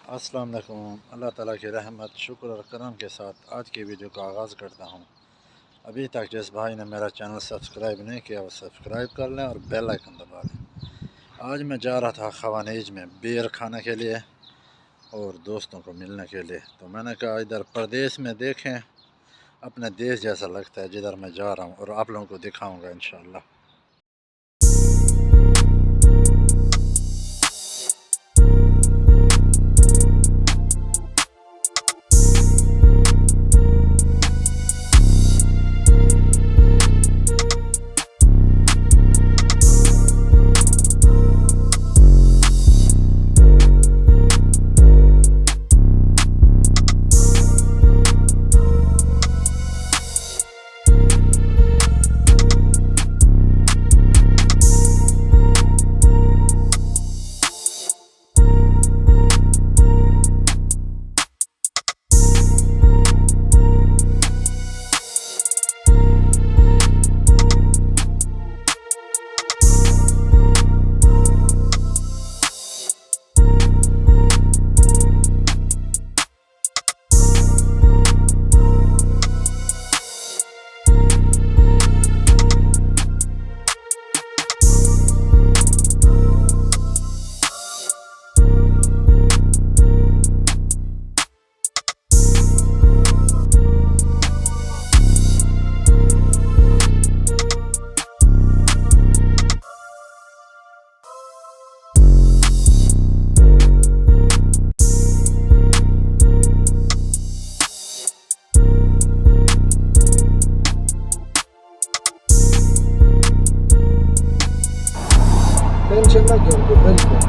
अस्सलाम वालेकुम। अल्लाह ताला की रहमत शुक्र और करम के साथ आज की वीडियो का आगाज़ करता हूँ। अभी तक जिस भाई ने मेरा चैनल सब्सक्राइब नहीं किया वो सब्सक्राइब कर लें और बेल आइकन दबा लें। आज मैं जा रहा था खवानीज में बियर खाने के लिए और दोस्तों को मिलने के लिए, तो मैंने कहा इधर परदेश में देखें, अपने देश जैसा लगता है जिधर मैं जा रहा हूँ, और आप लोगों को दिखाऊँगा इंशाअल्लाह। टेंशन ना करो, बिल्कुल।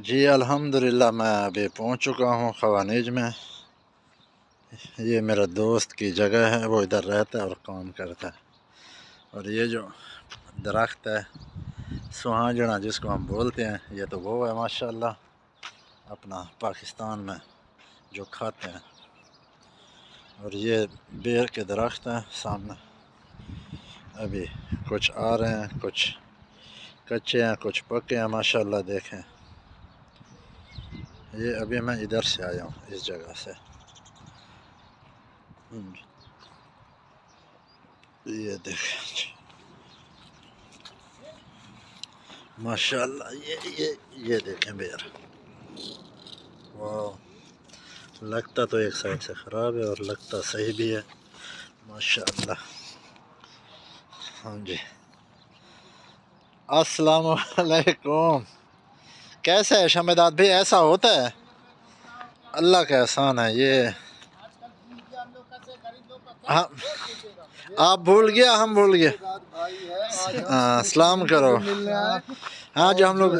जी अल्हम्दुलिल्लाह, मैं अभी पहुंच चुका हूं खवानीज में। ये मेरा दोस्त की जगह है, वो इधर रहता है और काम करता है। और ये जो दरख्त है सुहाजना जिसको हम बोलते हैं, ये तो वो है माशाल्लाह। अपना पाकिस्तान में जो खाते हैं। और ये बेर के दरख्त हैं सामने, अभी कुछ आ रहे हैं, कुछ कच्चे हैं, कुछ पके हैं माशाल्लाह। देखें, ये अभी मैं इधर से आया हूँ, इस जगह से। ये देखें माशाल्लाह, ये देखें बेर। वाह, लगता तो एक साइड से ख़राब है और लगता सही भी है माशाल्लाह। हाँ जी, अस्सलाम वालेकुम। कैसे है शमेदाद भाई? ऐसा होता है, अल्लाह का एहसान है ये। हाँ, आप भूल गया, हम भूल गए। सलाम करो। हाँ, जो हम लोग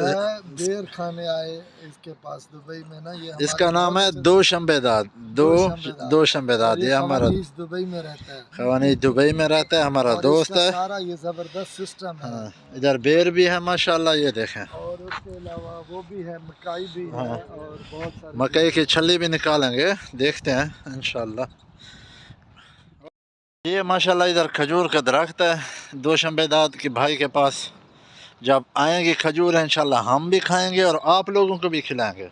बेर खाने आए इसके पास दुबई में ना, ये इसका नाम है दो शंबेदाद। दो शंबेदाद, ये हमारा दुबई में रहता है। खवानी दुबई में रहता है, हमारा दोस्त है। सारा ये जबरदस्त सिस्टम है। हाँ, इधर बेर भी है माशाल्लाह, ये देखें। और उसके अलावा वो भी है, मकई भी है। हाँ, और बहुत सारी मकई की छल्ली भी निकालेंगे, देखते हैं इंशाल्लाह। ये माशाल्लाह इधर खजूर का दरख्त है दो शंबेदाद के भाई के पास। जब आएंगे खजूर इंशाल्लाह हम भी खाएंगे और आप लोगों को भी खिलाएंगे।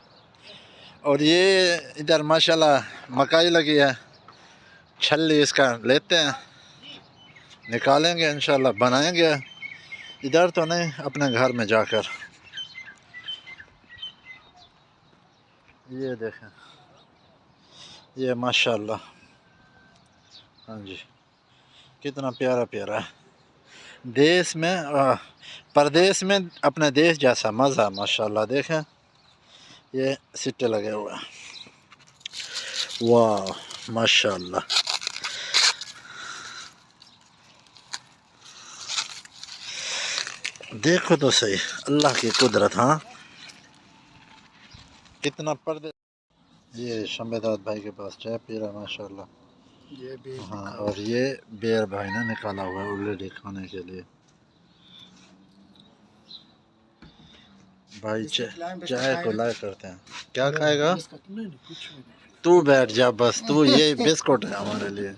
और ये इधर माशाल्लाह मकई लगी है, छल्ली इसका लेते हैं, निकालेंगे इंशाल्लाह, बनाएंगे। इधर तो नहीं, अपने घर में जाकर। ये देखें, ये माशाल्लाह, हाँ जी, कितना प्यारा प्यारा है। देश में परदेश में अपने देश जैसा मज़ा माशाल्लाह। देखें, ये सिट्टे लगे हुए हैं, वाह माशाल्लाह। देखो तो सही अल्लाह की कुदरत। हाँ, कितना परदेश। ये शंबेदाद भाई के पास चाय पी रहा है माशाल्लाह। ये भी। हाँ, और ये बेर भाई ने निकाला हुआ है ऑलरेडी खाने के लिए। भाई चाय को लाइक करते हैं। क्या खाएगा? तू बैठ जा बस, तू, ये बिस्कुट है हमारे लिए।